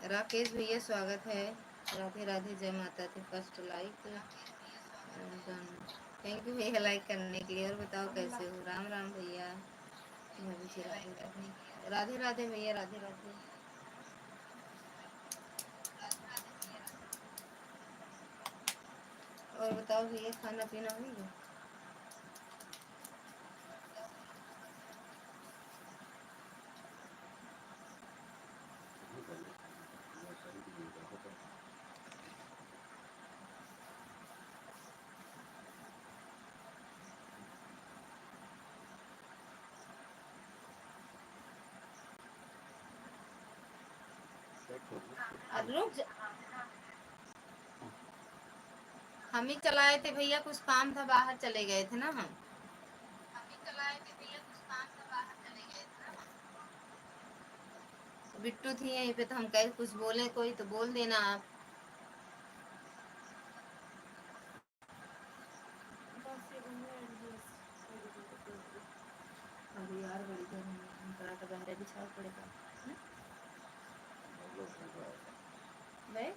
राकेश भैया स्वागत है। राधे राधे, जय माता दी। फर्स्ट लाइक, थैंक यू भैया लाइक करने के लिए। और बताओ कैसे हो? राम राम भैया। राधे राधे, राधे राधे भैया, राधे राधे। और बताओ भैया, खाना पीना हो गया? रुक जा, हम ही चलाए थे भैया, कुछ काम था, बाहर चले गए थे ना हम ही चलाए थे भैया, कुछ काम था, बाहर चले गए थे ना बिट्टू थी यहीं पे, तो हम कहे कुछ बोले कोई तो बोल देना आप। अरे यार बड़ी गर्मी है, करा तो बहरे बिछाओ पड़ेगा। भाई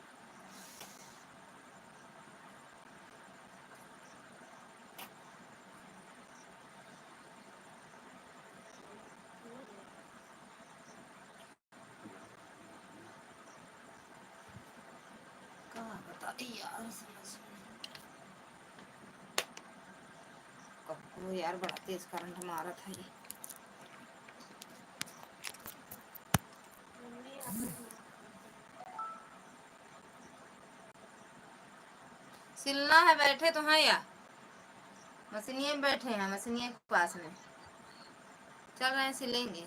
कहाँ बता यार, समझ वो यार बड़ा तेज करंट मारा था ये। सिलना है, बैठे तो हैं या मशीनिए में बैठे हैं, मशीनिए के पास में चल रहे हैं, सिलेंगे।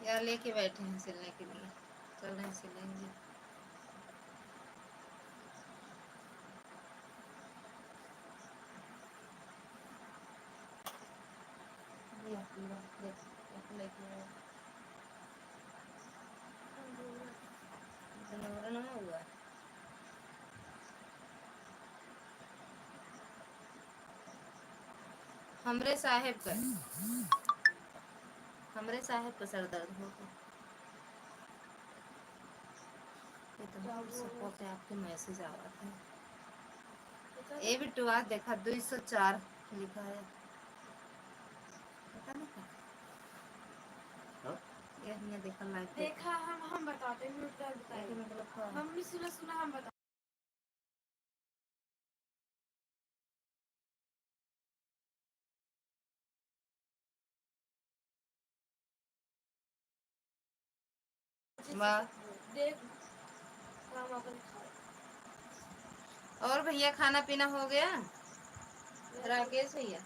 यार लेके बैठे हैं सिलने के लिए, चल रहे हैं, सिलेंगे। हुआ हमरे साहेब का, हमरे साहेब का सर दर्द हो गया। पे आपके मैसेज आ रहा था। ए बिट्टू आज देखा 204 लिखा है, पता नहीं ये देखा लाइव देखा। हम बताते हैं, मतलब हम भी सुना सुना, हम बता देख। और भैया खाना पीना हो गया? राकेश भैया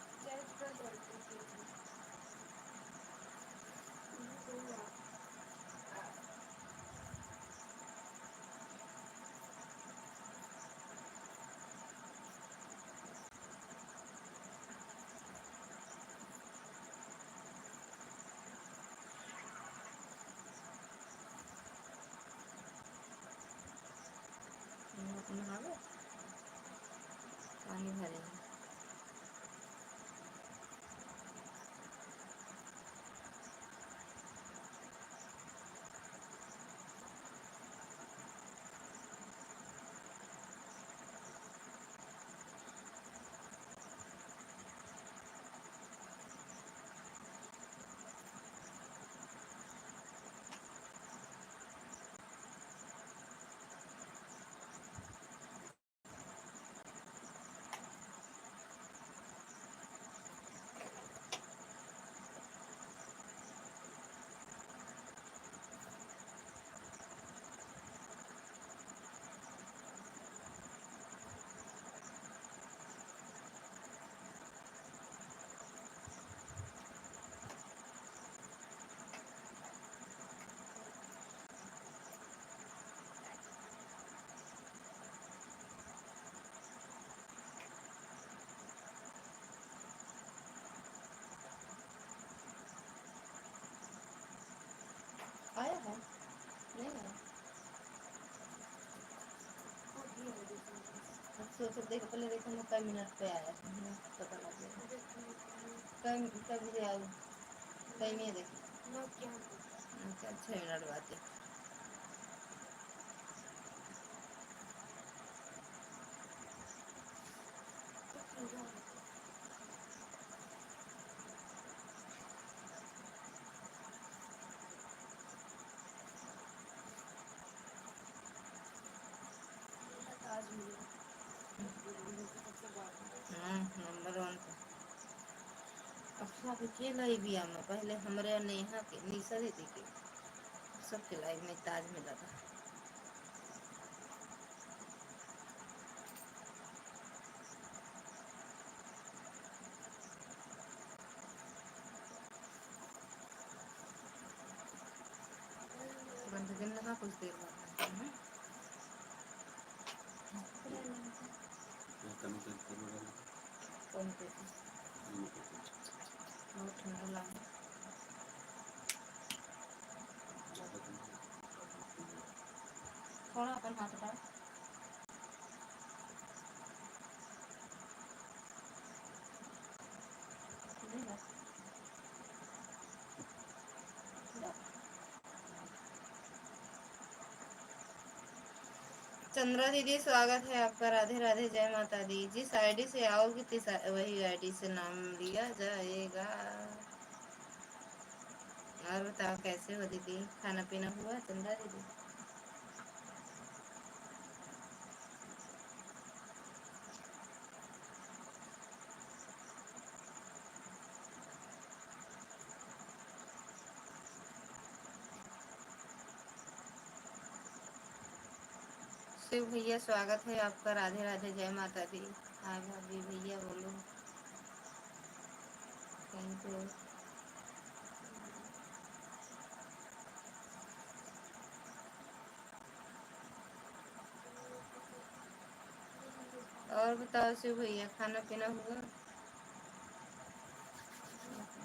पानी भरे आया है, नहीं आया। सोचो देखो, पहले देखो मैं कई मिनट पे आया, पता लग गया। कब से आओ कहीं नहीं देखी अच्छा 6 मिनट बाद देखी। नंबर 1 पे अच्छा के लाई भी आमा पहले हमरे नेहा के निशा दीदी के सबके लाइव में ताज मिला था। बंद दिन लगा कुछ देर बाद कौन पे बहुत ठंडा लगा थोड़ा अपन हाथ उठाओ चंद्रा दीदी स्वागत है आपका। राधे राधे जय माता दी। जिस आईडी से आओगी वही आईडी से नाम लिया जाएगा। और बताओ कैसे हो दीदी, खाना पीना हुआ चंद्रा दीदी? शिव भैया स्वागत है आपका। राधे राधे जय माता दी। हाँ भाभी भैया बोलो। Thank U. और बताओ शिव भैया खाना पीना हुआ?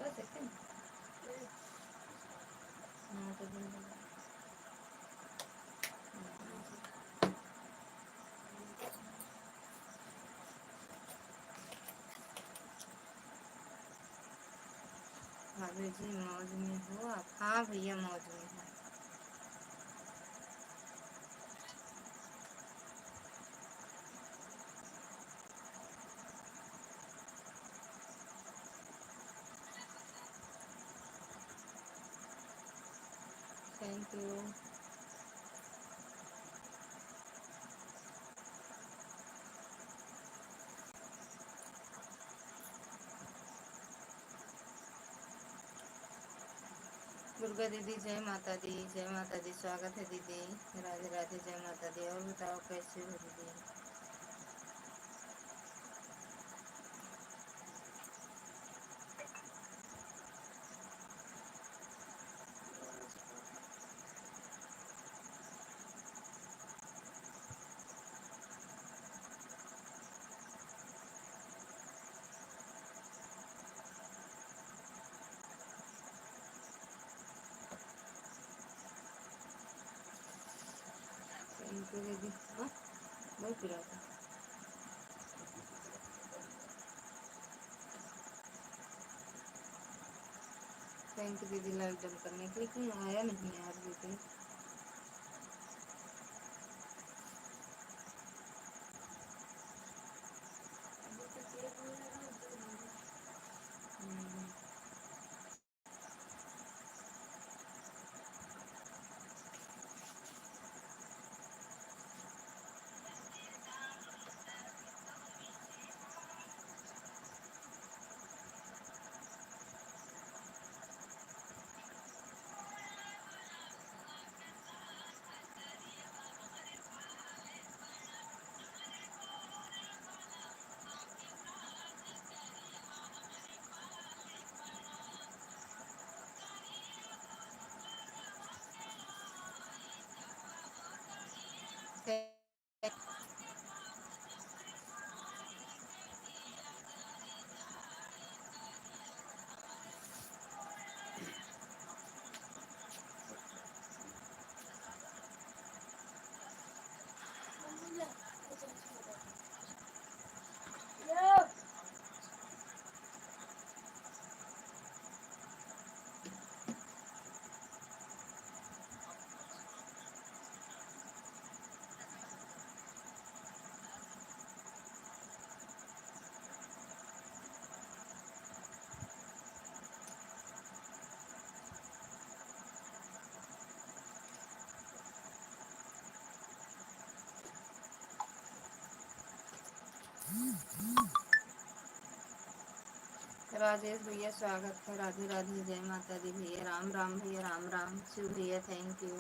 बस एक हाँ तो भाभी जी मौज में हो आप? हाँ भैया मौज में है। Thank U. दुर्गा दीदी जय माता दी। जय माता दी। स्वागत है दीदी। राधे राधे जय माता दी। और बताओ कैसे हो दीदी? थैंक यू दीदी। हाँ बहुत पिरा था। थैंक यू दीदी लाइव जम करने के लिए। कोई आया नहीं यार दीदी। राजेश भैया स्वागत है। राधे राधे, जय माता दी भैया। राम राम भैया, राम राम। शिव भैया थैंक यू।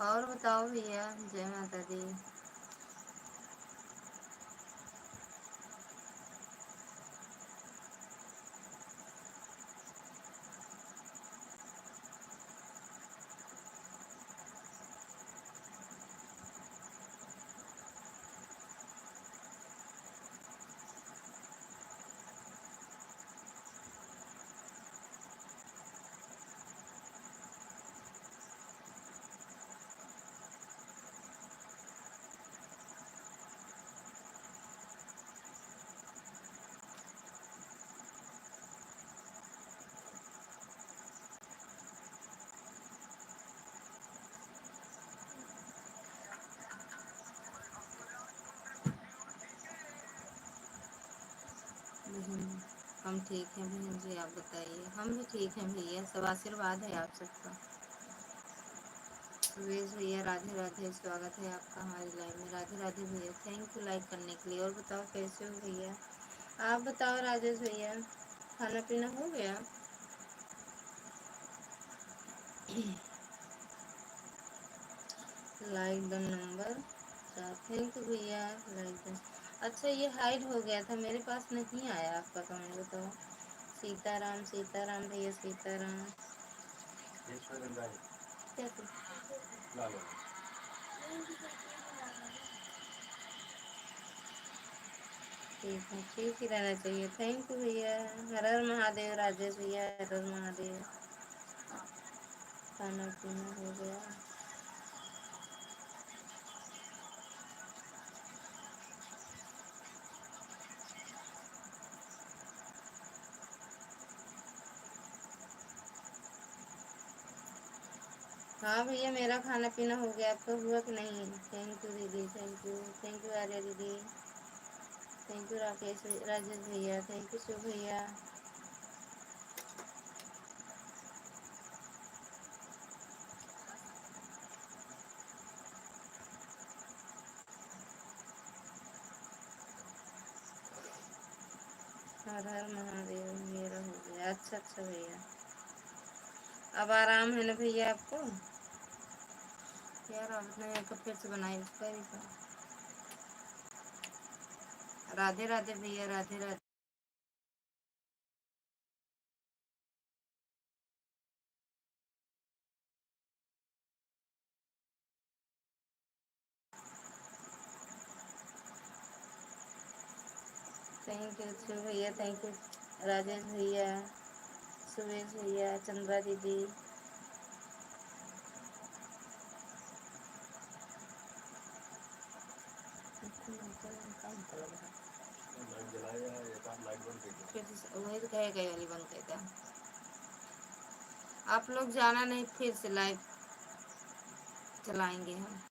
और बताओ भैया, जय माता दी। बहन, हम ठीक हैं बहन जी, आप बताइए। हम भी ठीक हैं भैया, सब आशीर्वाद है आप सबका। सुरेश भैया राधे राधे, स्वागत है आपका हमारी लाइव में। राधे राधे भैया, थैंक यू लाइक करने के लिए। और बताओ कैसे हो भैया, आप बताओ राजेश भैया, खाना पीना हो गया? लाइक द नंबर, थैंक यू भैया। लाइक द, अच्छा ये हाइड हो गया था, मेरे पास नहीं आया आपका कमेंट, बताओ। सीताराम सीताराम भैया, सीताराम। क्या ठीक है, ठीक ही रहना चाहिए। थैंक यू भैया। हर हर महादेव राजेश भैया, हर हर महादेव। खाना पीना हो गया? हाँ भैया, मेरा खाना पीना हो गया, आपका हुआ कि नहीं? थैंक यू दीदी, थैंक यू। थैंक यू आर्या दीदी, थैंक यू राकेश राजेश भैया, थैंक यू शिव भैया। हर हर महादेव, मेरा हो गया। अच्छा अच्छा भैया, अब आराम है ना भैया आपको? यार आपने मेकअप फिर से बनाई उसका भी था। राधे राधे भैया, राधे राधे। थैंक यू शिव भैया, थैंक यू राजेश भैया, सुरेश भैया, चंद्रा दीदी। वही तो कहे गए वाली बंद कर दिया। आप लोग जाना नहीं, फिर से लाइव चलाएंगे हम।